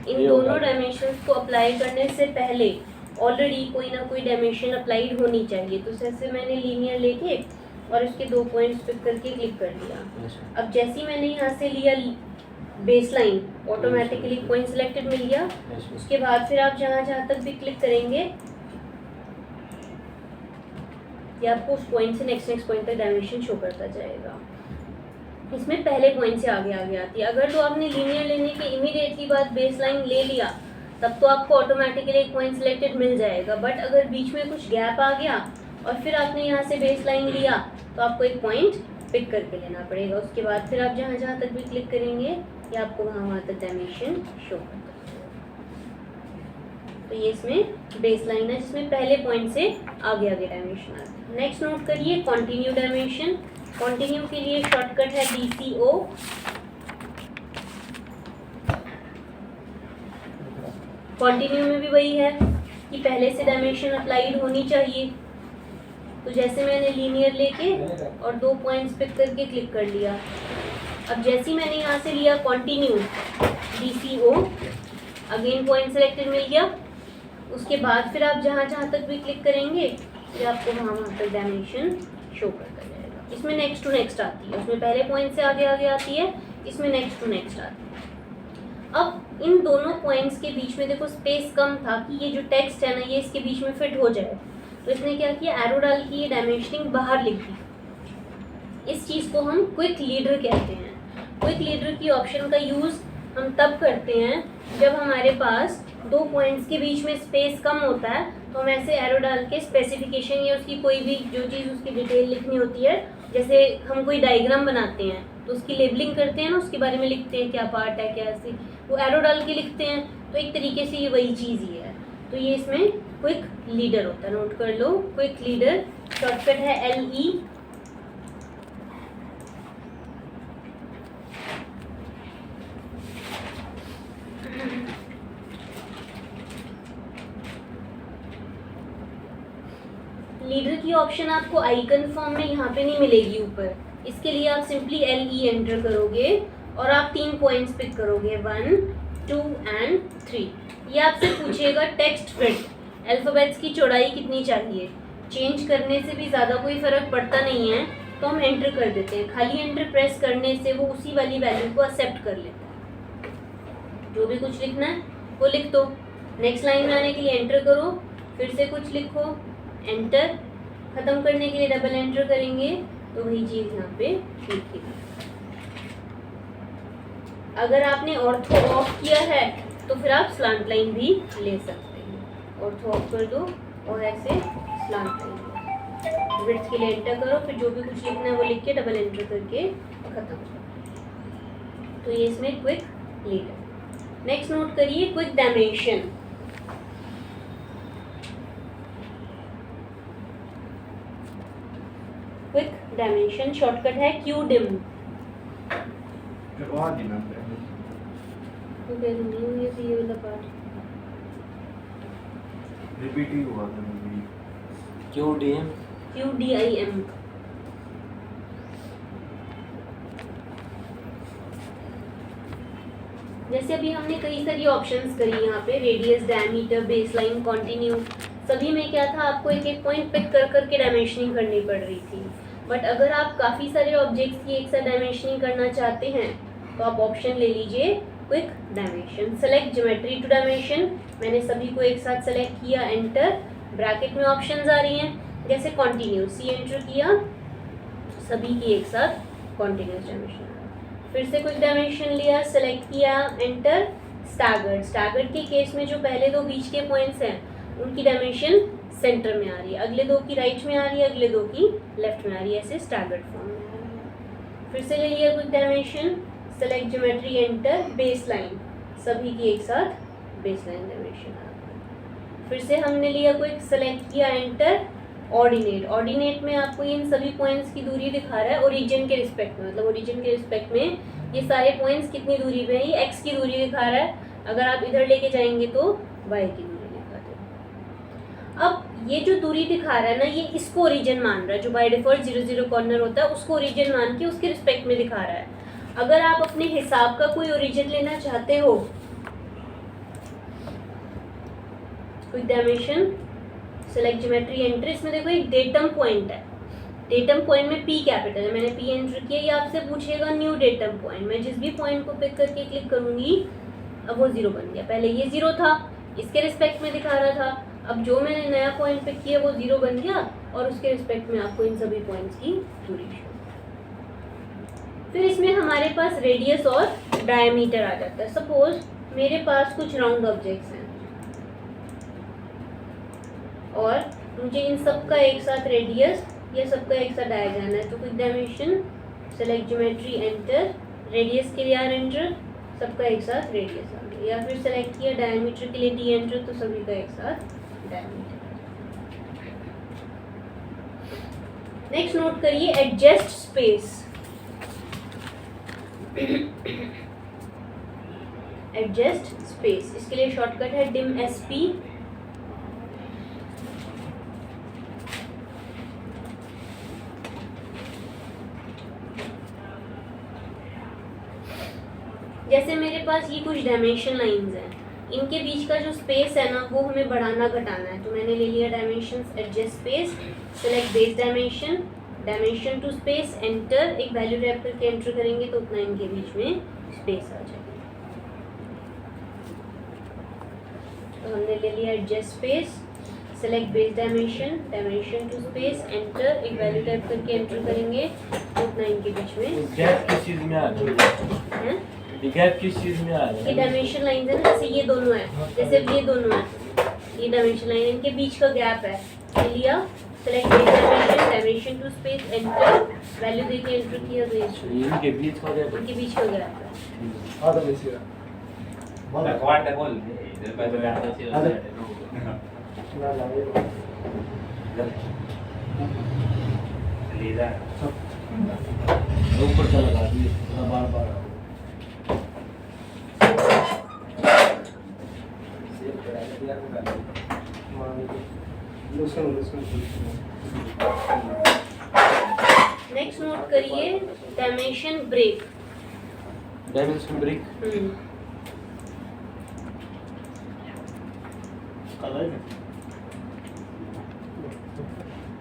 इन दोनों डायमेंशंस को अप्लाई करने से पहले ऑलरेडी कोई ना कोई डायमेंशन अप्लाइड होनी चाहिए। तो जैसे मैंने लीनियर लेके और इसके 2 पॉइंट्स पिक करके क्लिक कर दिया। अब जैसे ही मैंने यहाँ से लिया baseline, automatically point selected मिल गया। उसके बाद फिर आप जहाँ तक भी क्लिक करेंगे ये आपको उस पॉइंट से नेक्स्ट पॉइंट तक डायमेंशन शो करता जाएगा। इसमें पहले पॉइंट से आगे आती है। अगर तो आपने लीनियर लेने के इमीडिएटली बाद बेस लाइन ले लिया तब तो आपको ऑटोमेटिकली एक पॉइंट सिलेक्टेड मिल जाएगा। बट अगर बीच में कुछ गैप आ गया और फिर आपने यहाँ से बेस लाइन लिया तो आपको एक पॉइंट पिक करके लेना पड़ेगा। उसके बाद फिर आप जहाँ तक भी क्लिक करेंगे ये आपको वहाँ तक डायमेंशन शो करता है। तो ये इसमें बेस लाइन है जिसमें पहले पॉइंट से आगे डायमेंशन आता है। नेक्स्ट नोट करिए कंटिन्यू डायमेंशन। कंटिन्यू के लिए शॉर्टकट है DCO। कंटिन्यू में भी वही है कि पहले से डायमेंशन अप्लाइड होनी चाहिए। तो जैसे मैंने लीनियर लेके और 2 पॉइंट्स पिक करके क्लिक कर लिया। अब जैसे ही मैंने यहाँ से लिया continue DCO, again point selected मिल गया। उसके बाद फिर आप जहाँ तक भी क्लिक करेंगे ये आपको वहाँ तक डायमेंशन शो करता जाएगा। इसमें नेक्स्ट टू नेक्स्ट आती है, उसमें पहले पॉइंट से आगे आती है, इसमें नेक्स्ट टू नेक्स्ट आती है। अब इन दोनों पॉइंट्स के बीच में देखो स्पेस कम था कि ये जो टेक्स्ट है ना ये इसके बीच में फिट हो जाए। तो इसने क्या किया, एरो डाल के ये डायमेंशनिंग बाहर लिख दी। इस चीज़ को हम क्विक लीडर कहते हैं। क्विक लीडर की ऑप्शन का यूज़ हम तब करते हैं जब हमारे पास 2 पॉइंट्स के बीच में स्पेस कम होता है। तो हम ऐसे एरो डाल के स्पेसिफिकेशन या उसकी कोई भी जो चीज़ उसकी डिटेल लिखनी होती है, जैसे हम कोई डायग्राम बनाते हैं तो उसकी लेबलिंग करते हैं ना, उसके बारे में लिखते हैं क्या पार्ट है क्या ऐसे, वो एरो डाल के लिखते हैं। तो एक तरीके से ये वही चीज़ ही है। तो ये इसमें क्विक लीडर होता है, नोट कर लो। क्विक लीडर शॉर्टकट है LE। लीडर की ऑप्शन आपको आइकन फॉर्म में यहाँ पे नहीं मिलेगी ऊपर। इसके लिए आप सिंपली LE एंटर करोगे और आप 3 पॉइंट्स पिक करोगे 1, 2 एंड 3। ये आपसे पूछेगा टेक्स्ट विड्थ, अल्फ़ाबेट्स की चौड़ाई कितनी चाहिए। चेंज करने से भी ज़्यादा कोई फ़र्क पड़ता नहीं है तो हम एंटर कर देते हैं। खाली एंटर प्रेस करने से वो उसी वाली वैल्यू को एक्सेप्ट कर लेता है। जो भी कुछ लिखना है वो लिख दो। नेक्स्ट लाइन में आने के लिए एंटर करो, फिर से कुछ लिखो, एंटर। ख़त्म करने के लिए डबल एंटर करेंगे तो वही चीज़ यहाँ पे लिखेगी। अगर आपने ऑर्थो ऑफ किया है तो फिर आप स्लांट लाइन भी ले सकते हैं। ऑर्थो ऑफ कर दो और ऐसे स्लांट लाइन। विड्थ के लिए एंटर करो, फिर जो भी कुछ लिखना है वो लिख के डबल एंटर करके ख़त्म करो। तो ये इसमें क्विक लीडर। नेक्स्ट नोट करिए quick dimension. Quick dimension shortcut है QDIM। ये वाला पार्ट रिपीट ही हुआ था मूवी। QDIM। जैसे अभी हमने कई सारी ऑप्शंस करी यहाँ पे, रेडियस, डायमीटर, बेसलाइन, कंटिन्यू। सभी में क्या था, आपको एक एक पॉइंट पिक कर करके डायमेंशनिंग करनी पड़ रही थी। बट अगर आप काफ़ी सारे ऑब्जेक्ट्स की एक साथ डायमेंशनिंग करना चाहते हैं तो आप ऑप्शन ले लीजिए quick dimension. Select geometry to dimension. मैंने सभी को एक साथ सेलेक्ट किया, एंटर। ब्रैकेट में ऑप्शंस आ रही हैं जैसे कंटिन्यू, C एंटर किया, सभी की एक साथ कंटिन्यूस डायमेंशन। फिर से क्विक डायमेंशन लिया, सेलेक्ट किया, एंटर। स्टैगर्ड। स्टैगर्ड के केस में जो पहले 2 बीच के पॉइंट्स हैं उनकी डायमेंशन सेंटर में आ रही है, अगले 2 की राइट में आ रही है, अगले 2 की लेफ्ट में आ रही है, ऐसे स्टैगर्ड फॉर्म में आ रही है। फिर से ले लिया quick dimension, select geometry, enter. Base line, सभी की एक साथ बेस लाइन डायमेंशन आ रही है। फिर से हमने लिया क्विक, सेलेक्ट किया, एंटर। ऑर्डिनेट। ऑर्डिनेट में आपको इन सभी पॉइंट्स की दूरी दिखा रहा है ओरिजिन के रिस्पेक्ट में, मतलब ओरिजिन के रिस्पेक्ट में ये सारे पॉइंट्स कितनी दूरी पे है, ये x की दूरी दिखा रहा है। अगर आप इधर लेके जाएंगे तो y की दूरी दिखा देगा। अब ये जो दूरी दिखा रहा है ना, ये इसको ओरिजिन मान रहा है, जो बाय डिफॉल्ट 0 0 कॉर्नर होता है उसको ओरिजिन मान के उसके रिस्पेक्ट में दिखा रहा है। अगर आप अपने हिसाब का कोई ओरिजिन लेना चाहते हो, quick dimension, select geometry enter, इसमें देखो एक डेटम पॉइंट है, डेटम पॉइंट में पी कैपिटल है, मैंने पी एंटर किया, ये आपसे पूछेगा न्यू डेटम पॉइंट, मैं जिस भी पॉइंट को पिक करके क्लिक करूंगी अब वो 0 बन गया, पहले ये 0 था, इसके रिस्पेक्ट में दिखा रहा था, अब जो मैंने नया पॉइंट पिक किया वो 0 बन गया और उसके रिस्पेक्ट में आपको इन सभी पॉइंट्स की दूरी शो। फिर इसमें हमारे पास रेडियस और डायमीटर आ जाता है। सपोज मेरे पास कुछ राउंड ऑब्जेक्ट्स हैं और मुझे इन सब का एक साथ रेडियस या सबका एक साथ डाया जाना है, तो quick dimension, select geometry enter, radius के लिए आर एंटर, सबका एक साथ रेडियस आ गया, या फिर सेलेक्ट किया डायमीटर के लिए डी एंटर, तो सभी का एक साथ डायमीटर। नेक्स्ट नोट करिए एडजस्ट स्पेस। एडजस्ट स्पेस, इसके लिए शॉर्टकट है डिम एसपी, जैसे मेरे पास ये कुछ डायमेंशन लाइंस हैं, इनके बीच का जो स्पेस है ना वो हमें बढ़ाना घटाना है, तो मैंने ले लिया dimensions, adjust space, select base dimension, dimension to space enter, एक वैल्यू टाइप करके एंटर करेंगे तो उतना इनके बीच में स्पेस आ जाएगा। तो हमने ले लिया adjust space, select base dimension, dimension to space enter, एक वैल्यू टाइप करके एंटर करेंगे तो उतना इनके बीच में गैप किस चीज में आ रहा है? गैप किस चीज में आ रहा है? ये डायमेंशन लाइन है ना, जैसे ये दोनों है, जैसे ये दोनों है, ये डायमेंशन लाइन, इनके बीच का गैप है, ले लिया, select base dimension, dimension to space enter, value देके एंटर किया तो ये इनके बीच का गैप, इनके बीच का गैप है। हाँ तो बेसिक बोल क्वाड है, बोल इधर पे तो आता है ना ना ये लीडर ऊपर चला लगा दिए बार बार नेक्स्ट नोट करिए dimension break. Dimension break colour में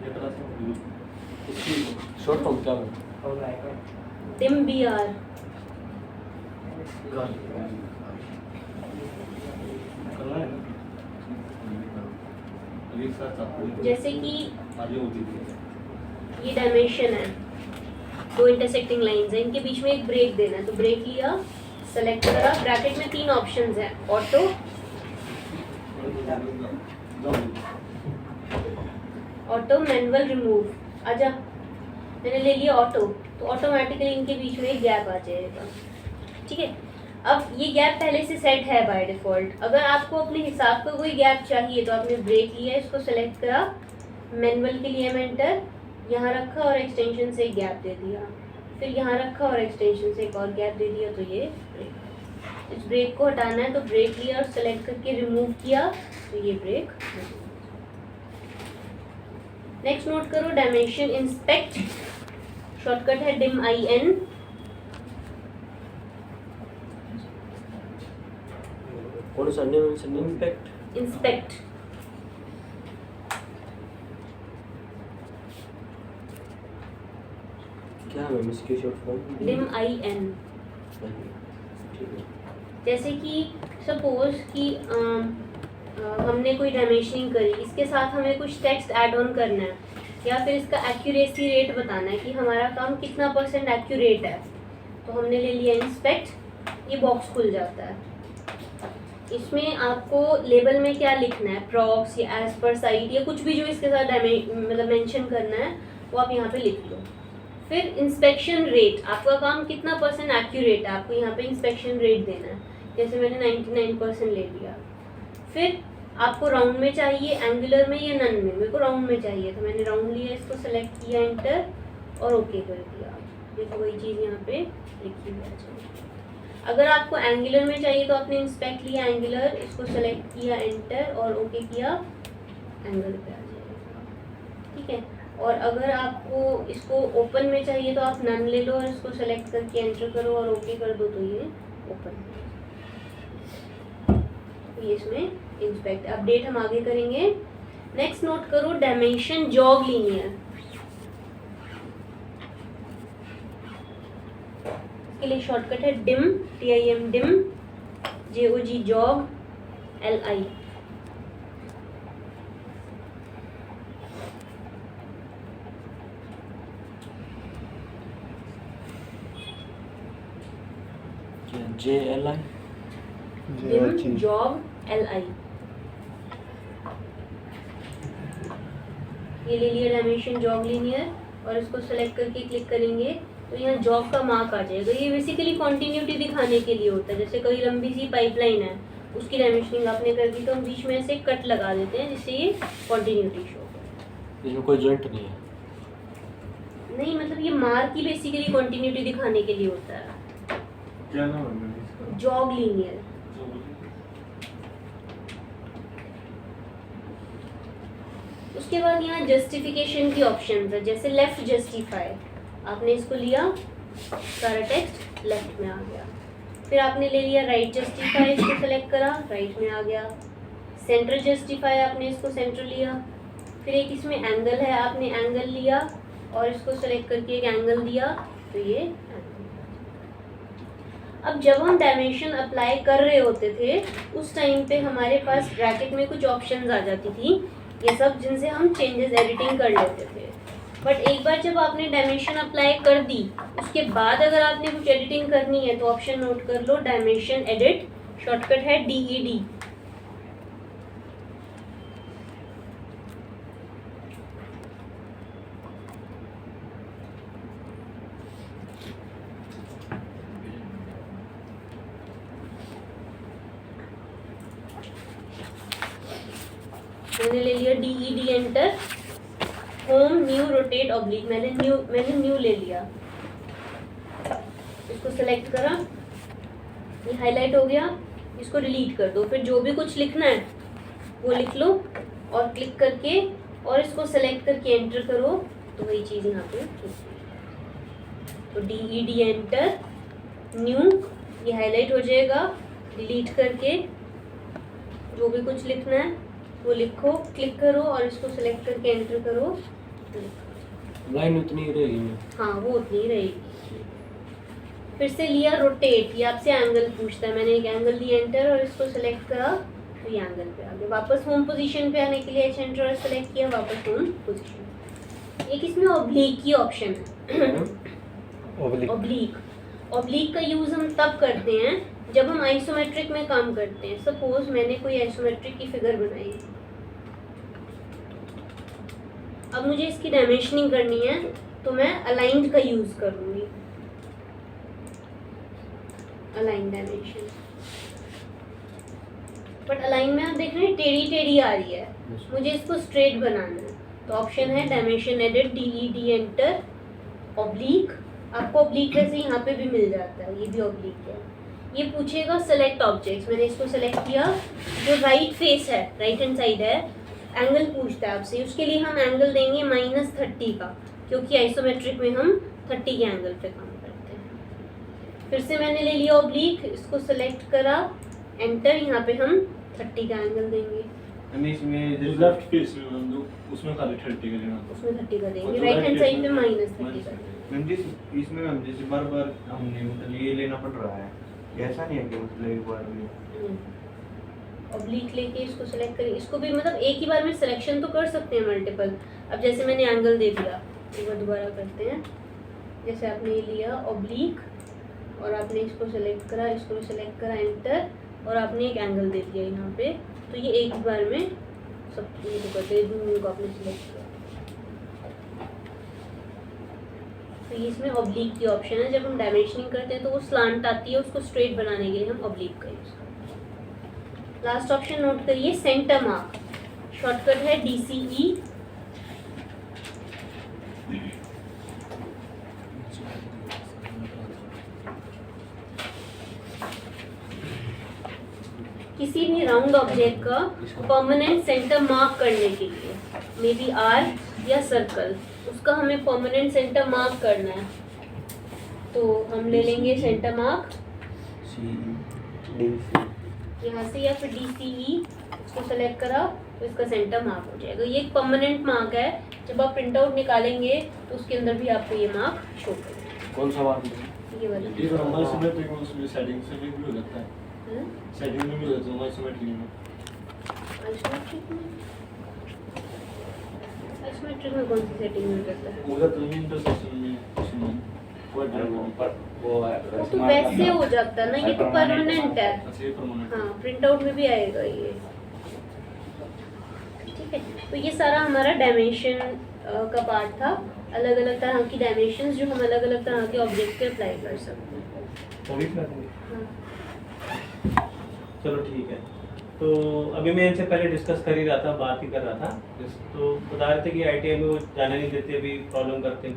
ये तरह से इसकी शॉर्ट फॉर्म क्या है? डिम बी आर, कलर है एक साथ आपको जैसे कि आगे होती थी ये डायमेंशन है, दो इंटरसेक्टिंग लाइंस हैं, इनके बीच में एक ब्रेक देना है, तो ब्रेक लिया, सेलेक्ट करा, ब्रैकेट में 3 ऑप्शंस हैं, ऑटो, ऑटो, मैनुअल, रिमूव, आजा, मैंने ले लिया ऑटो, तो ऑटोमेटिकली इनके बीच में एक गैप आ जाएगा, ठीक है। अब ये गैप पहले से सेट है बाय डिफ़ॉल्ट, अगर आपको अपने हिसाब का कोई गैप चाहिए तो आपने ब्रेक लिया, इसको सेलेक्ट करा, मैनुअल के लिए एंटर, यहाँ रखा और एक्सटेंशन से एक गैप दे दिया, फिर यहाँ रखा और एक्सटेंशन से एक और गैप दे दिया, तो ये ब्रेक। इस ब्रेक को हटाना है तो ब्रेक लिया और सेलेक्ट करके रिमूव किया, तो ये ब्रेक। नेक्स्ट नोट करो डायमेंशन इंस्पेक्ट, शॉर्टकट है डिम आई एन, कौन सा डायमेंशन? इंस्पेक्ट, इंस्पेक्ट, क्या है इसकी short form? Dim I N. ठीक है। जैसे कि सपोज कि हमने कोई डायमेंशनिंग करी, इसके साथ हमें कुछ टेक्स्ट ऐड ऑन करना है या फिर इसका एक्यूरेसी रेट बताना है कि हमारा काम कितना % एक्यूरेट है, तो हमने ले लिया इंस्पेक्ट, ये बॉक्स खुल जाता है। इसमें आपको लेबल में क्या लिखना है, प्रॉक्स या एज पर साइट या कुछ भी जो इसके साथ मतलब मेंशन करना है वो आप यहाँ पे लिख लो। फिर इंस्पेक्शन रेट, आपका काम कितना % एक्यूरेट है, आपको यहाँ पे इंस्पेक्शन रेट देना है, जैसे मैंने 99% ले लिया। फिर आपको राउंड में चाहिए, एंगुलर में या नन में, मेरे को राउंड में चाहिए तो मैंने राउंड लिया, इसको सेलेक्ट किया, एंटर और ओके कर दिया, देखो वही चीज़ यहाँ पे लिखी हुई है। अगर आपको एंगुलर में चाहिए तो आपने इंस्पेक्ट लिया एंगुलर, इसको सेलेक्ट किया, एंटर और ओके किया, एंगल पे आ जाएगा, ठीक है। और अगर आपको इसको ओपन में चाहिए तो आप नन ले लो और इसको सेलेक्ट करके एंटर करो और ओके कर दो तो ये ओपन। ये इसमें इंस्पेक्ट अपडेट हम आगे करेंगे। नेक्स्ट नोट करो डायमेंशन जॉग लीनियर। इसके लिए शॉर्टकट है dim, TIM dim, JOG jog, LI। JLI dim jog LI। ये ले लिया डायमेंशन जॉग लीनियर और इसको सेलेक्ट करके क्लिक करेंगे तो यहाँ जॉब का मार्क आ जाएगा। ये बेसिकली कॉन्टिन्यूटी दिखाने के लिए होता है। जैसे कोई लंबी सी पाइपलाइन है, उसकी डायमेंशनिंग आपने कर दी तो हम बीच में से कट लगा देते हैं जिससे ये कॉन्टिन्यूटी शो करे। इसमें कोई जॉइंट नहीं है। नहीं मतलब ये मार्क ही बेसिकली कॉन्टिन्यूटी दिखाने के लिए होता है। क्या नाम है मैम इसका? Jog linear. उसके बाद यहाँ जस्टिफिकेशन की ऑप्शन है, जैसे लेफ्ट जस्टिफाई। आपने इसको लिया, सारा टेक्स्ट लेफ्ट में आ गया। फिर आपने ले लिया राइट जस्टिफाई, इसको सेलेक्ट करा, राइट में आ गया। सेंटर जस्टिफाई, आपने इसको सेंटर लिया। फिर एक इसमें एंगल है, आपने एंगल लिया और इसको सेलेक्ट करके एक एंगल दिया तो ये एंगल। अब जब हम डायमेंशन अप्लाई कर रहे होते थे उस टाइम पे हमारे पास ब्रैकेट में कुछ ऑप्शंस आ जाती थी, ये सब जिनसे हम चेंजेस एडिटिंग कर लेते थे। बट एक बार जब आपने डायमेंशन अप्लाई कर दी उसके बाद अगर आपने कुछ एडिटिंग करनी है तो ऑप्शन नोट कर लो, डायमेंशन एडिट, शॉर्टकट है DED। मैंने ले लिया DED enter, home new rotate oblique, मैंने न्यू ले लिया। इसको सेलेक्ट करा, ये हाईलाइट हो गया, इसको डिलीट कर दो। फिर जो भी कुछ लिखना है वो लिख लो और क्लिक करके और इसको सेलेक्ट करके एंटर करो तो वही चीज़ यहाँ पे तो DED एंटर, न्यू, ये हाईलाइट हो जाएगा। डिलीट करके जो भी कुछ लिखना है वो लिखो, क्लिक करो और इसको सेलेक्ट करके एंटर करो। लाइन उतनी ही रहेगी ना? हाँ वो उतनी ही रहेगी। फिर से लिया रोटेट, ये आपसे एंगल पूछता है, मैंने एक एंगल लिया एंटर और इसको सेलेक्ट करा तो ये एंगल पे आ गया। वापस होम पोजीशन पे आने के लिए H एंटर और सेलेक्ट किया, वापस होम पोजीशन। एक इसमें ऑब्लिक की ऑप्शन है। ऑब्लिक का यूज हम तब करते हैं जब हम आइसोमेट्रिक में काम करते हैं। सपोज मैंने कोई आइसोमेट्रिक की फिगर बनाई, अब मुझे इसकी डायमेंशनिंग करनी है तो मैं अलाइंड का यूज करूंगी, अलाइन डायमेंशन। बट अलाइन में आप देख रहे हैं टेढ़ी टेढ़ी आ रही है, मुझे इसको स्ट्रेट बनाना है तो ऑप्शन है dimension edit, DED enter, oblique. आपको ऑब्लिक वैसे यहाँ पे भी मिल जाता है, ये भी ऑब्लिक है। ये पूछेगा सेलेक्ट ऑब्जेक्ट्स, मैंने इसको सेलेक्ट किया। जो राइट फेस है, राइट हैंड साइड है, एंगल पूछता है आपसे, उसके लिए हम एंगल देंगे -30 का, क्योंकि आइसोमेट्रिक में हम 30 के एंगल पे काम करते हैं। फिर से मैंने ले लिया ऑब्लिक, इसको सेलेक्ट करा, एंटर, यहाँ पे हम 30 का एंगल देंगे। इसमें जो लेफ्ट फेस में हम जो उसमें खाली 30 का लेना, उसमें 30 का देंगे, राइट हैंड साइड पे -30 का। मैम जी इसमें मैम जैसे बार बार हमने मतलब ये लेना पड़ रहा है, ऐसा नहीं है कि मतलब एक बार में ऑब्लिक लेके इसको सेलेक्ट करें। इसको भी मतलब एक ही बार में सिलेक्शन तो कर सकते हैं मल्टीपल। अब जैसे मैंने एंगल दे दिया, एक बार दोबारा करते हैं। जैसे आपने लिया ऑब्लिक और आपने इसको सेलेक्ट करा, इसको भी सेलेक्ट करा, एंटर, और आपने एक एंगल दे दिया यहाँ पे, तो ये एक बार में सब चीज़ करते हैं को आपने सिलेक्ट किया। तो ये इसमें ऑब्लिक की ऑप्शन है। जब हम डायमेंशनिंग करते हैं तो वो स्लांट आती है, उसको स्ट्रेट बनाने के लिए हम ऑब्लिक का यूज़ करते हैं। लास्ट ऑप्शन नोट करिए, सेंटर मार्क, शॉर्टकट है DCE। किसी भी राउंड ऑब्जेक्ट का परमानेंट सेंटर मार्क करने के लिए, मे बी R या सर्कल, उसका हमें परमानेंट सेंटर मार्क करना है। तो हम ले लेंगे सेंटर मार्क यहाँ से या फिर DCE, उसको सेलेक्ट करा तो इसका सेंटर मार्क हो जाएगा। ये एक परमानेंट मार्क है, जब आप प्रिंट आउट निकालेंगे तो उसके अंदर भी आपको ये मार्क शो करेगा। कौन सा बात ये वाला ये तो हमारे सिमेट्रिक में उसमें सेटिंग से भी हो जाता है, सेटिंग में भी हो जाता है हमारे सिमेट्रिक में। आइसोमेट्रिक में कौन सी सेटिंग मिल जाता है? होगा तो इंटरसेक्शन में इसमें वो तो वैसे हो जाता है ना, ये तो परमानेंट है। अच्छा ये परमानेंट। हाँ, प्रिंट आउट में भी आएगा ये। ठीक है, तो ये सारा हमारा डायमेंशन का पार्ट था। अलग अलग तरह की डायमेंशंस जो हम अलग अलग तरह के ऑब्जेक्ट पे अप्लाई कर सकते हैं। वो भी कर देंगे। हाँ। चलो ठीक है। तो अभी मैं इनसे पहले डिस्कस कर ही रहा था, बात ही कर रहा था, तो बता रहे थे कि ITI में वो जाने नहीं देते, अभी प्रॉब्लम करते हैं।